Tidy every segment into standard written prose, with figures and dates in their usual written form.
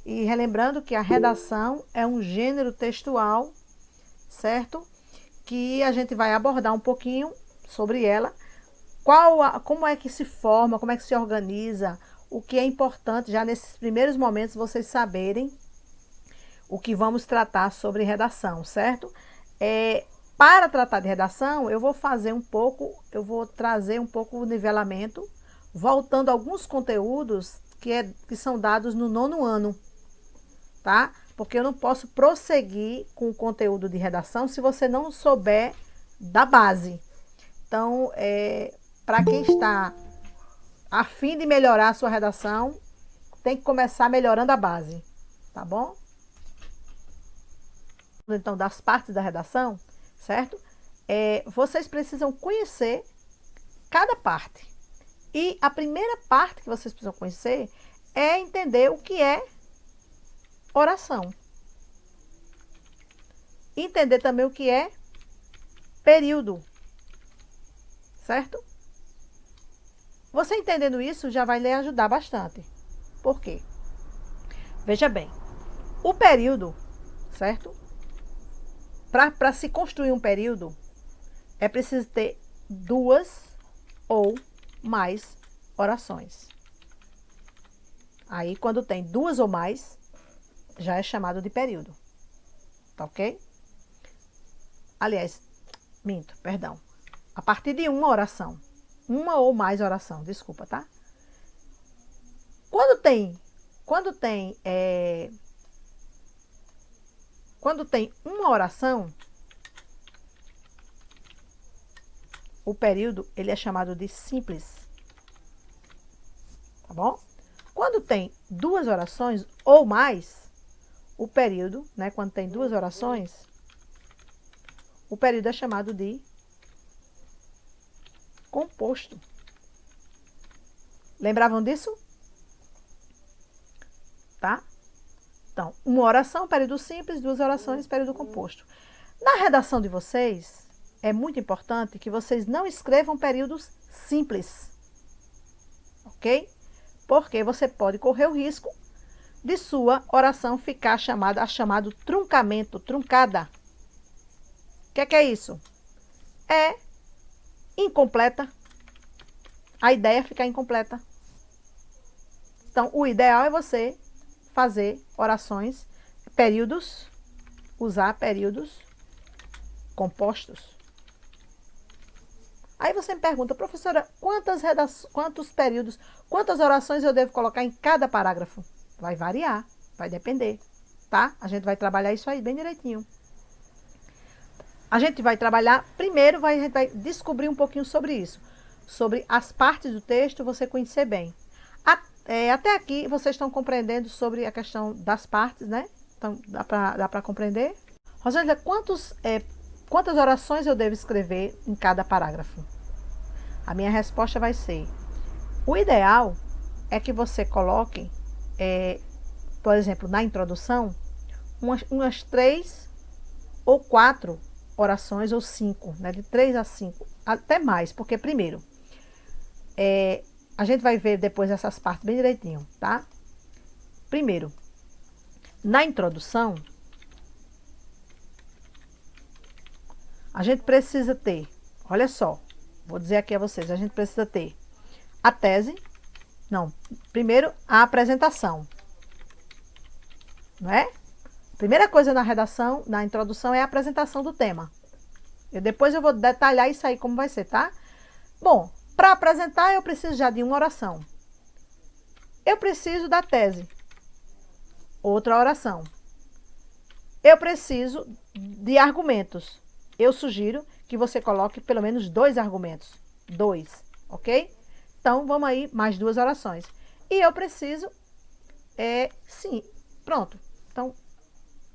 E relembrando que a redação é um gênero textual, certo? Que a gente vai abordar um pouquinho sobre ela. Como é que se forma, como é que se organiza, o que é importante já nesses primeiros momentos vocês saberem o que vamos tratar sobre redação, certo? Para tratar de redação, eu vou trazer um pouco o nivelamento, voltando a alguns conteúdos que são dados no 9º ano, tá? Porque eu não posso prosseguir com o conteúdo de redação se você não souber da base. Então, para quem está a fim de melhorar a sua redação, tem que começar melhorando a base, tá bom? Então, das partes da redação, certo? Vocês precisam conhecer cada parte. E a primeira parte que vocês precisam conhecer é entender o que é oração. Entender também o que é período, certo? Você entendendo isso já vai lhe ajudar bastante. Por quê? Veja bem, o período, certo? Para se construir um período, é preciso ter 2 ou mais orações. Aí, quando tem 2 ou mais, já é chamado de período. Tá ok? Aliás, minto, perdão. A partir de uma oração. Uma ou mais oração, desculpa, tá? Quando tem uma oração, o período ele é chamado de simples. Tá bom? Quando tem 2 orações ou mais, o período, né, quando tem 2 orações, o período é chamado de composto. Lembravam disso? Tá? Então, uma oração, período simples, 2 orações, período composto. Na redação de vocês, é muito importante que vocês não escrevam períodos simples. Ok? Porque você pode correr o risco de sua oração ficar chamado truncamento, truncada. O que é isso? É incompleta. A ideia é ficar incompleta. Então, o ideal é você fazer orações, usar períodos compostos. Aí você me pergunta, professora, quantos períodos, quantas orações eu devo colocar em cada parágrafo? Vai variar, vai depender, tá? A gente vai trabalhar isso aí bem direitinho. A gente vai trabalhar, primeiro a gente vai descobrir um pouquinho sobre isso. Sobre as partes do texto, você conhecer bem. Até aqui, vocês estão compreendendo sobre a questão das partes, né? Então, dá para compreender? Rosângela, quantas orações eu devo escrever em cada parágrafo? A minha resposta vai ser, o ideal é que você coloque, por exemplo, na introdução, umas 3 ou 4 orações, ou 5, né? De 3 a 5, até mais, porque primeiro, a gente vai ver depois essas partes bem direitinho, tá? Primeiro, na introdução, a gente precisa ter, olha só, vou dizer aqui a vocês, a gente precisa ter a tese, primeiro a apresentação, não é? Primeira coisa na redação, na introdução, é a apresentação do tema. Depois eu vou detalhar isso aí como vai ser, tá? Bom, para apresentar eu preciso já de uma oração. Eu preciso da tese. Outra oração. Eu preciso de argumentos. Eu sugiro que você coloque pelo menos 2 argumentos. 2, ok? Então, vamos aí, mais 2 orações. E eu preciso, sim, pronto. Então,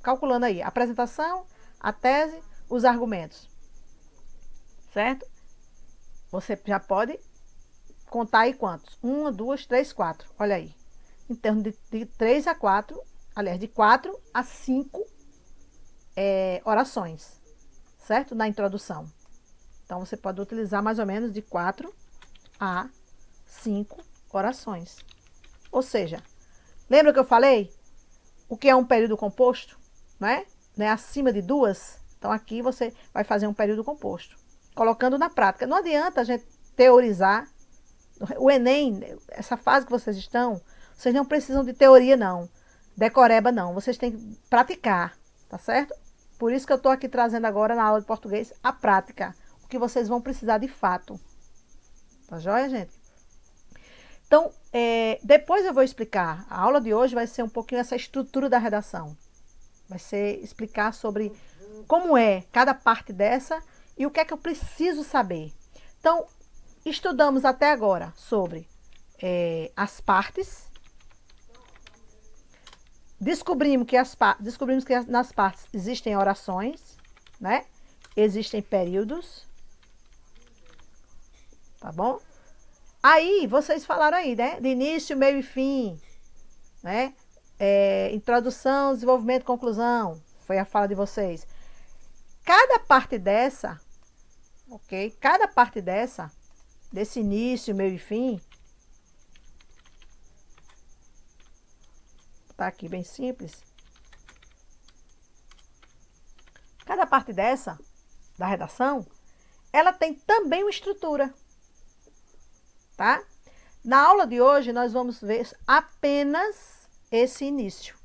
calculando aí, a apresentação, a tese, os argumentos. Certo? Você já pode contar aí quantos? 1, 2, 3, 4. Olha aí. Em termos de 3 a 4, aliás, de 4 a 5 orações. Certo? Na introdução. Então, você pode utilizar mais ou menos de 4 a 5 orações. Ou seja, lembra que eu falei? o que é um período composto, né? Acima de 2. Então, aqui você vai fazer um período composto, colocando na prática. Não adianta a gente teorizar. O Enem, essa fase que vocês estão, vocês não precisam de teoria, não. Decoreba, não. Vocês têm que praticar, tá certo? Por isso que eu estou aqui trazendo agora, na aula de português, a prática. O que vocês vão precisar de fato. Tá joia, gente? Então, depois eu vou explicar. A aula de hoje vai ser um pouquinho essa estrutura da redação. Vai ser explicar sobre como é cada parte dessa e o que é que eu preciso saber. Então, estudamos até agora sobre as partes. Descobrimos que nas partes existem orações, né? Existem períodos. Tá bom? Aí, vocês falaram aí, né? De início, meio e fim, né? Introdução, desenvolvimento, conclusão. Foi a fala de vocês. Cada parte dessa, ok? Cada parte desse início, meio e fim, tá aqui bem simples. Cada parte dessa, da redação, ela tem também uma estrutura, tá? Na aula de hoje, nós vamos ver apenas esse início.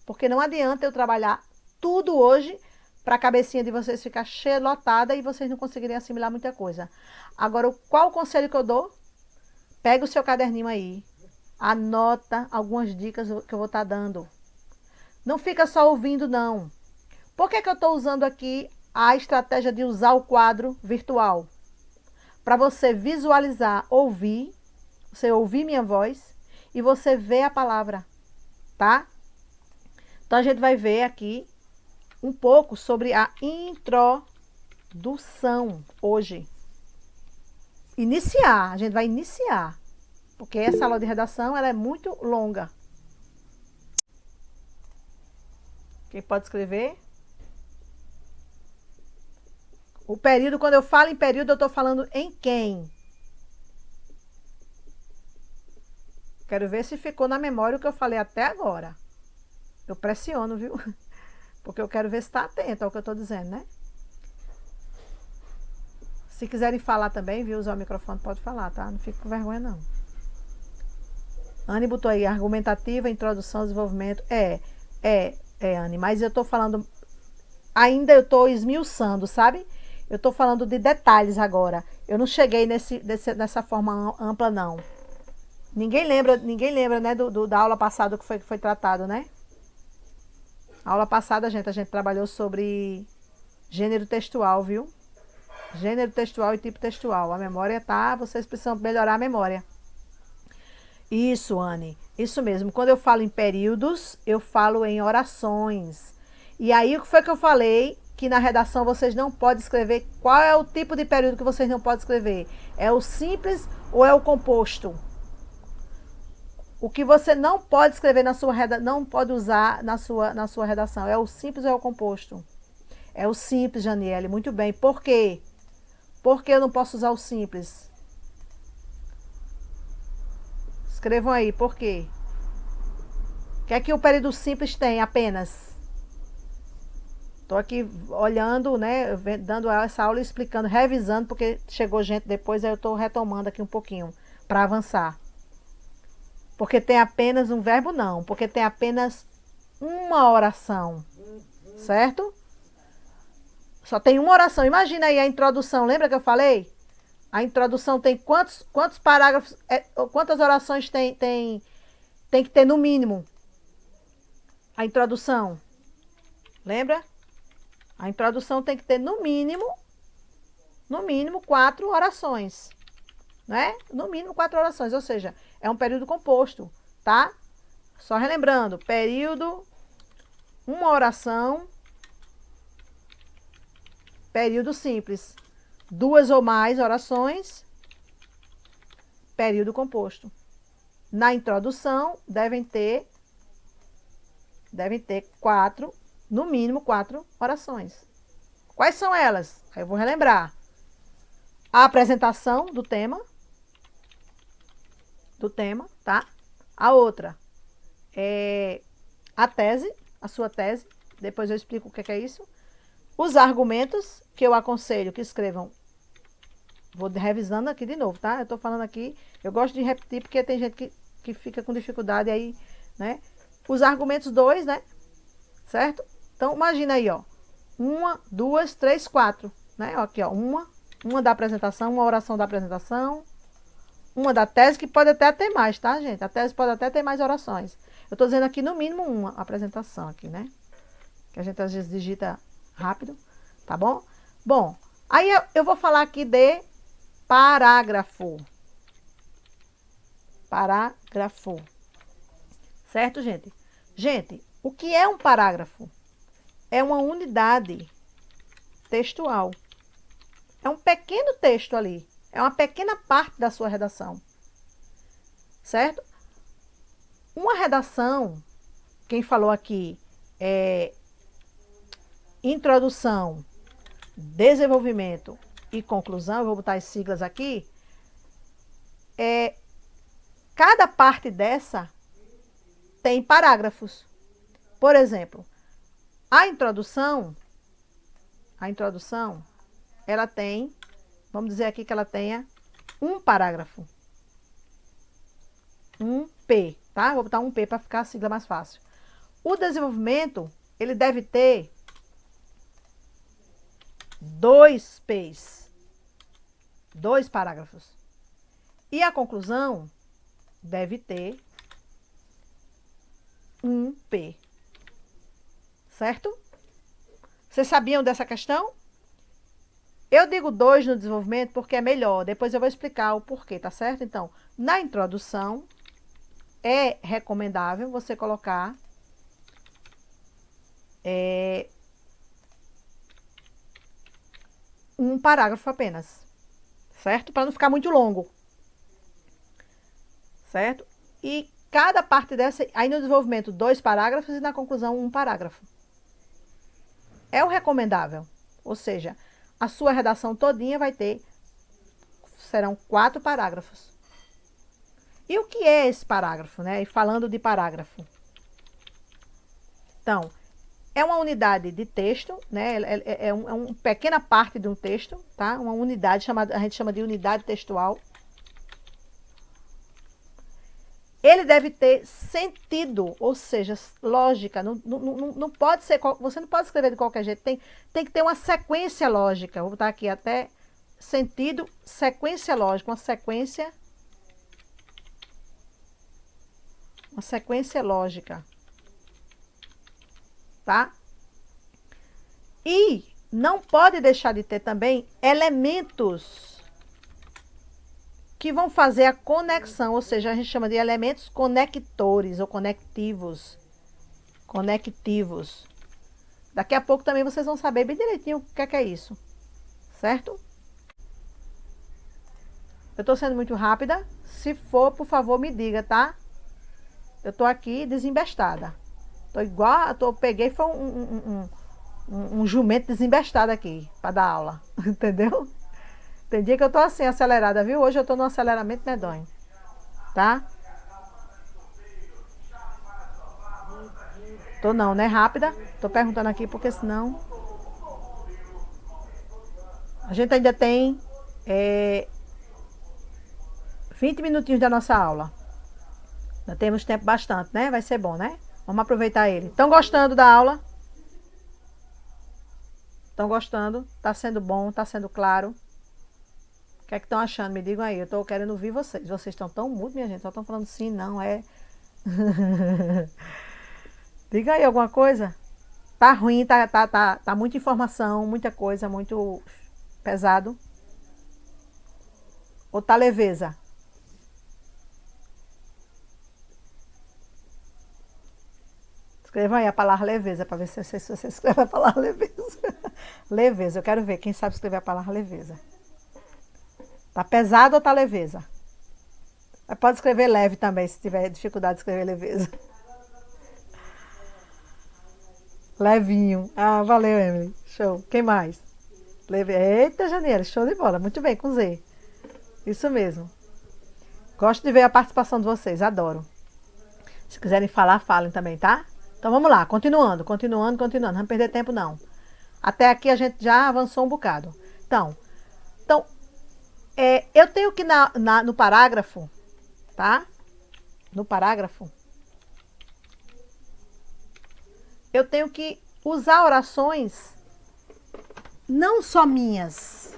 Porque não adianta eu trabalhar tudo hoje para a cabecinha de vocês ficar cheia, lotada e vocês não conseguirem assimilar muita coisa. Agora, qual o conselho que eu dou? Pega o seu caderninho aí, anota algumas dicas que eu vou estar dando. Não fica só ouvindo, não. Por que eu estou usando aqui a estratégia de usar o quadro virtual? Para você visualizar, ouvir, você ouvir minha voz e você ver a palavra, tá? Então, a gente vai ver aqui um pouco sobre a introdução hoje. Iniciar, a gente vai iniciar, porque essa aula de redação ela é muito longa. Quem pode escrever? O período, quando eu falo em período, eu estou falando em quem? Quero ver se ficou na memória o que eu falei até agora. Eu pressiono, viu? Porque eu quero ver se está atento ao que eu estou dizendo, né? Se quiserem falar também, viu? Usar o microfone, pode falar, tá? Não fique com vergonha, não. Anne botou aí, argumentativa, introdução, desenvolvimento. Anne, mas eu estou falando, ainda eu estou esmiuçando, sabe? Eu estou falando de detalhes agora. Eu não cheguei nessa forma ampla, não. Ninguém lembra, né, da aula passada que foi tratado, né? A aula passada, a gente trabalhou sobre gênero textual, viu? Gênero textual e tipo textual. A memória tá, vocês precisam melhorar a memória. Isso, Anne. Isso mesmo. Quando eu falo em períodos, eu falo em orações. E aí, o que foi que eu falei? Que na redação vocês não podem escrever. Qual é o tipo de período que vocês não podem escrever? É o simples ou é o composto? O que você não pode escrever na sua redação, não pode usar na sua redação, é o simples ou é o composto? É o simples, Janiele. Muito bem. Por quê? Por que eu não posso usar o simples? Escrevam aí, por quê? O que é que o período simples tem apenas? Estou aqui olhando, né, dando essa aula e explicando, revisando, porque chegou gente depois, aí eu estou retomando aqui um pouquinho, para avançar. Porque tem apenas um verbo, não. Porque tem apenas uma oração, certo? Só tem uma oração. Imagina aí a introdução, lembra que eu falei? A introdução tem quantos parágrafos, quantas orações tem que ter no mínimo? A introdução. Lembra? A introdução tem que ter no mínimo 4 orações. Né? No mínimo 4 orações, ou seja, é um período composto, tá? Só relembrando, período, uma oração, período simples. 2 ou mais orações, período composto. Na introdução, devem ter 4, no mínimo 4 orações. Quais são elas? Aí eu vou relembrar. A apresentação do tema, tá? A outra é a tese, a sua tese, depois eu explico o que é isso. Os argumentos que eu aconselho que escrevam. Vou revisando aqui de novo, tá? Eu tô falando aqui, eu gosto de repetir porque tem gente que fica com dificuldade aí, né? Os argumentos 2, né? Certo? Então, imagina aí, ó. 1, 2, 3, 4, né? Aqui, ó. Uma da apresentação, uma oração da apresentação, uma da tese, que pode até ter mais, tá, gente? A tese pode até ter mais orações. Eu tô dizendo aqui no mínimo uma apresentação aqui, né? Que a gente às vezes digita rápido, tá bom? Bom, aí eu vou falar aqui de parágrafo. Parágrafo. Certo, gente? Gente, o que é um parágrafo? É uma unidade textual. É um pequeno texto ali. É uma pequena parte da sua redação. Certo? Uma redação, quem falou aqui, é introdução, desenvolvimento e conclusão, eu vou botar as siglas aqui, cada parte dessa tem parágrafos. Por exemplo, a introdução, ela tem, vamos dizer aqui que ela tenha um parágrafo. Um P, tá? Vou botar um P para ficar a sigla mais fácil. O desenvolvimento, ele deve ter 2 P's. 2 parágrafos. E a conclusão deve ter um P. Certo? Vocês sabiam dessa questão? Eu digo 2 no desenvolvimento porque é melhor. Depois eu vou explicar o porquê, tá certo? Então, na introdução, é recomendável você colocar um parágrafo apenas. Certo? Para não ficar muito longo. Certo? E cada parte dessa, aí no desenvolvimento, 2 parágrafos e na conclusão, um parágrafo. É o recomendável. Ou seja, a sua redação todinha serão 4 parágrafos. E o que é esse parágrafo, né? E falando de parágrafo. Então, é uma unidade de texto, né? É uma pequena parte de um texto, tá? Uma unidade, a gente chama de unidade textual. Ele deve ter sentido, ou seja, lógica. Não pode ser, você não pode escrever de qualquer jeito. Tem que ter uma sequência lógica. Vou botar aqui até sentido, sequência lógica, uma sequência lógica. Tá? E não pode deixar de ter também elementos que vão fazer a conexão, ou seja, a gente chama de elementos conectores ou conectivos. Conectivos. Daqui a pouco também vocês vão saber bem direitinho o que é isso. Certo? Eu tô sendo muito rápida. Se for, por favor, me diga, tá? Eu tô aqui desembestada. Tô igual, peguei foi um jumento desembestado aqui para dar aula, entendeu? Tem dia que eu tô assim, acelerada, viu? Hoje eu tô num aceleramento medonho, tá? Tô não, né? Rápida. Tô perguntando aqui porque senão... A gente ainda tem 20 minutinhos da nossa aula. Ainda temos tempo bastante, né? Vai ser bom, né? Vamos aproveitar ele. Estão gostando da aula? Estão gostando? Tá sendo bom? Tá sendo claro? O que é que estão achando? Me digam aí. Eu tô querendo ouvir vocês. Vocês estão tão mudos, minha gente. Só estão falando sim, não, é. Diga aí alguma coisa. Tá ruim, tá muita informação, muita coisa, muito pesado. Ou tá leveza? Escrevam aí a palavra leveza, para ver se você escreve a palavra leveza. Leveza, eu quero ver quem sabe escrever a palavra leveza. Tá pesado ou tá leveza? Mas pode escrever leve também, se tiver dificuldade de escrever leveza. Levinho. Ah, valeu, Emily. Show. Quem mais? Eita, Janeiro, show de bola. Muito bem, com Z. Isso mesmo. Gosto de ver a participação de vocês, adoro. Se quiserem falar, falem também, tá? Então vamos lá, continuando. Não vamos perder tempo não. Até aqui a gente já avançou um bocado. Então eu tenho que no parágrafo, tá? No parágrafo, eu tenho que usar orações não só minhas,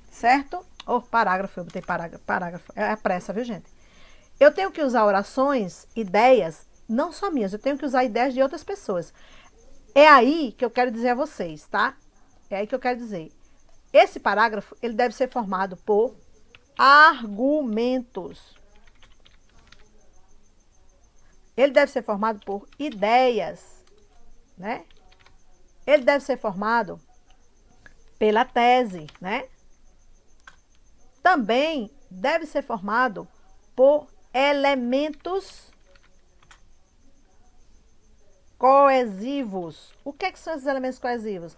certo? Parágrafo, eu botei parágrafo. É a pressa, viu, gente? Eu tenho que usar orações, ideias, não só minhas, eu tenho que usar ideias de outras pessoas. É aí que eu quero dizer a vocês, tá? É aí que eu quero dizer. Esse parágrafo, ele deve ser formado por argumentos. Ele deve ser formado por ideias, né? Ele deve ser formado pela tese, né? Também deve ser formado por elementos coesivos. O que são esses elementos coesivos?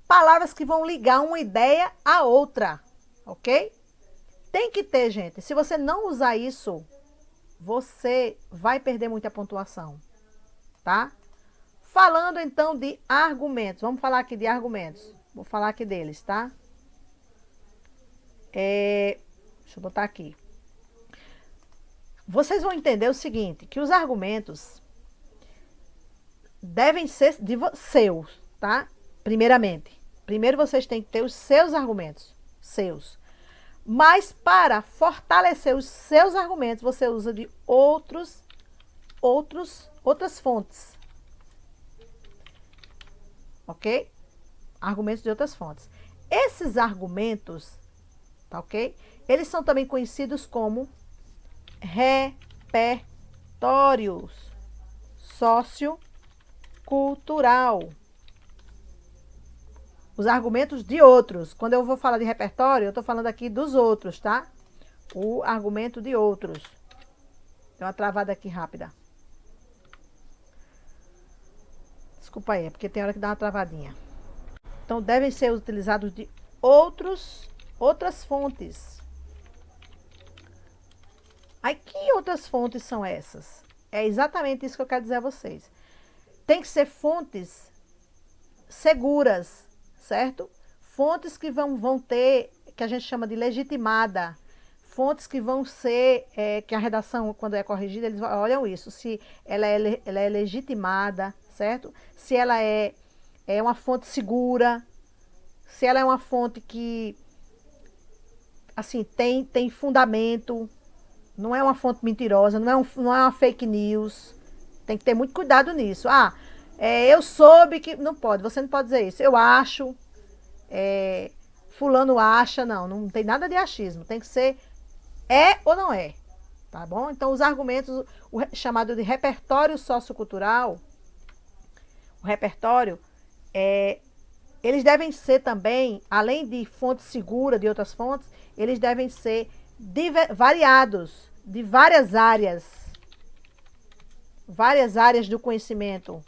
Palavras que vão ligar uma ideia à outra, ok? Tem que ter, gente. Se você não usar isso, você vai perder muita pontuação, tá? Falando então de argumentos. Vamos falar aqui de argumentos. Vou falar aqui deles, tá? Deixa eu botar aqui. Vocês vão entender o seguinte, que os argumentos devem ser seus, tá? Primeiramente. Primeiro vocês têm que ter os seus argumentos, seus. Mas para fortalecer os seus argumentos, você usa de outras fontes. Ok? Argumentos de outras fontes. Esses argumentos, tá ok? Eles são também conhecidos como repertórios sociocultural. Os argumentos de outros. Quando eu vou falar de repertório, eu estou falando aqui dos outros, tá? O argumento de outros. Deu uma travada aqui rápida. Desculpa aí, é porque tem hora que dá uma travadinha. Então, devem ser utilizados de outras fontes. Aí, que outras fontes são essas? É exatamente isso que eu quero dizer a vocês. Tem que ser fontes seguras, certo? Fontes que vão ter, que a gente chama de legitimada. Fontes que vão ser, que a redação, quando é corrigida, eles olham isso. Se ela é legitimada, certo? Se ela é uma fonte segura, se ela é uma fonte que, assim, tem fundamento, não é uma fonte mentirosa, não é uma fake news. Tem que ter muito cuidado nisso. Eu soube que... Não pode, você não pode dizer isso. Eu acho, fulano acha, não tem nada de achismo. Tem que ser ou não é, tá bom? Então, os argumentos, chamado de repertório sociocultural, o repertório, eles devem ser também, além de fonte segura de outras fontes, eles devem ser variados, de várias áreas do conhecimento.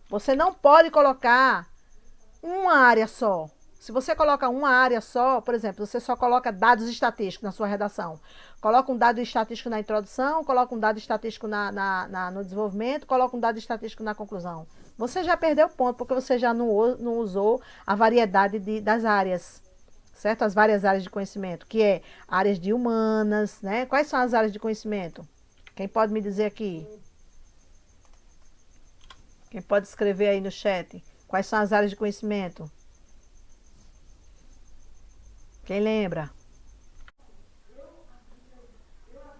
Você não pode colocar uma área só. Se você coloca uma área só, por exemplo, você só coloca dados estatísticos na sua redação. Coloca um dado estatístico na introdução, coloca um dado estatístico no desenvolvimento, coloca um dado estatístico na conclusão. Você já perdeu ponto, porque você já não usou a variedade das áreas, certo? As várias áreas de conhecimento, que é áreas de humanas, né? Quais são as áreas de conhecimento? Quem pode me dizer aqui? Quem pode escrever aí no chat? Quais são as áreas de conhecimento? Quem lembra?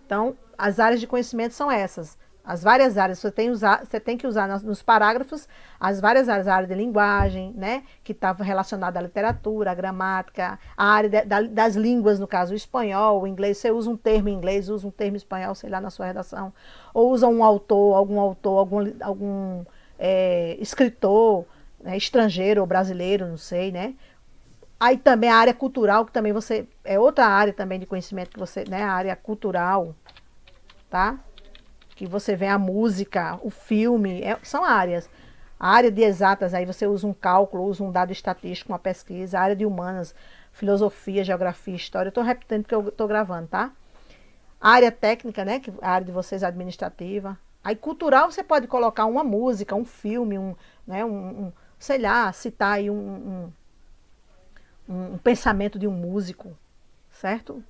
Então, as áreas de conhecimento são essas. As várias áreas, você tem que usar nos parágrafos as várias áreas. A área de linguagem, né? Que está relacionada à literatura, à gramática, a área das línguas, no caso, o espanhol, o inglês. Você usa um termo em inglês, usa um termo em espanhol, sei lá, na sua redação. Ou usa algum escritor, né, estrangeiro ou brasileiro, não sei, né? Aí também a área cultural, que também é outra área também de conhecimento que você, né? A área cultural, tá? Que você vê a música, o filme, são áreas. A área de exatas, aí você usa um cálculo, usa um dado estatístico, uma pesquisa. A área de humanas, filosofia, geografia, história. Eu estou repetindo porque eu estou gravando, tá? A área técnica, né? Que a área de vocês é administrativa. Aí cultural você pode colocar uma música, um filme, né, sei lá, citar aí um pensamento de um músico, certo?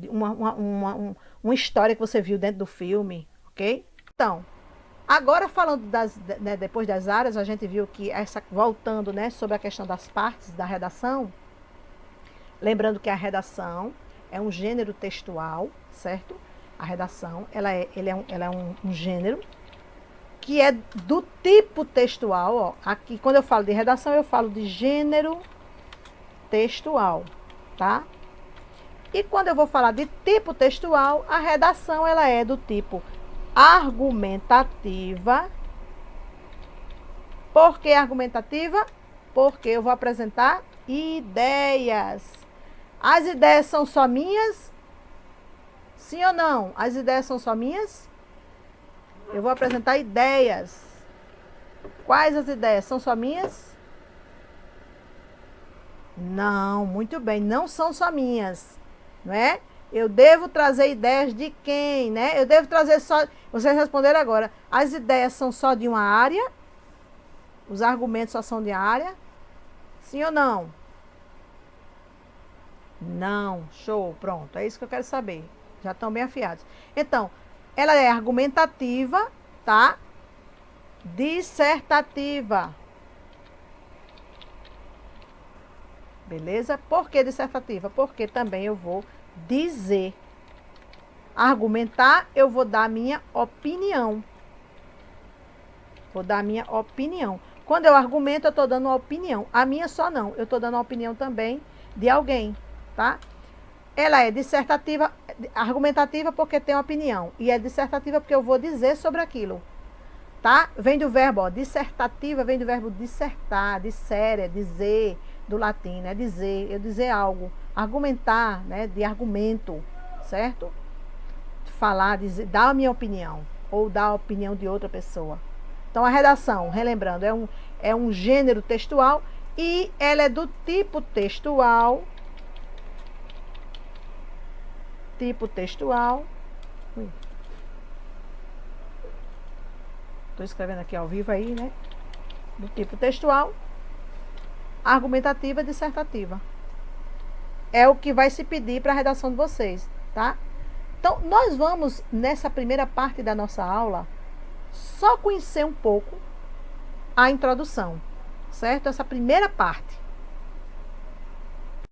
Uma história que você viu dentro do filme, ok? Então, agora falando né, depois das áreas, a gente viu que voltando, né, sobre a questão das partes da redação, lembrando que a redação é um gênero textual, certo? A redação, ela é um gênero que é do tipo textual, ó. Aqui, quando eu falo de redação, eu falo de gênero textual, tá? E quando eu vou falar de tipo textual, a redação, ela é do tipo argumentativa. Por que argumentativa? Porque eu vou apresentar ideias. As ideias são só minhas? Sim ou não? As ideias são só minhas? Eu vou apresentar ideias. Quais as ideias? São só minhas? Não, muito bem, não são só minhas, não é? Eu devo trazer ideias de quem, né? Eu devo trazer só... Vocês responderam agora. As ideias são só de uma área? Os argumentos só são de uma área? Sim ou não? Não, show, pronto, é isso que eu quero saber. Já estão bem afiados. Então, ela é argumentativa, tá? Dissertativa. Beleza? Por que dissertativa? Porque também eu vou dizer. Argumentar, eu vou dar a minha opinião. Vou dar a minha opinião. Quando eu argumento, eu estou dando uma opinião. A minha só não. Eu estou dando a opinião também de alguém, tá? Ela é dissertativa, argumentativa porque tem uma opinião. E é dissertativa porque eu vou dizer sobre aquilo. Tá? Vem do verbo, ó, dissertativa vem do verbo dissertar, dissere, dizer, do latim, né? Dizer, eu dizer algo. Argumentar, né? De argumento, certo? Falar, dizer, dar a minha opinião. Ou dar a opinião de outra pessoa. Então, a redação, relembrando, é um gênero textual e ela é do tipo textual. Tipo textual. Estou escrevendo aqui ao vivo aí, né? Do tipo textual, argumentativa, dissertativa. É o que vai se pedir para a redação de vocês, tá? Então, nós vamos, nessa primeira parte da nossa aula, só conhecer um pouco a introdução, certo? Essa primeira parte.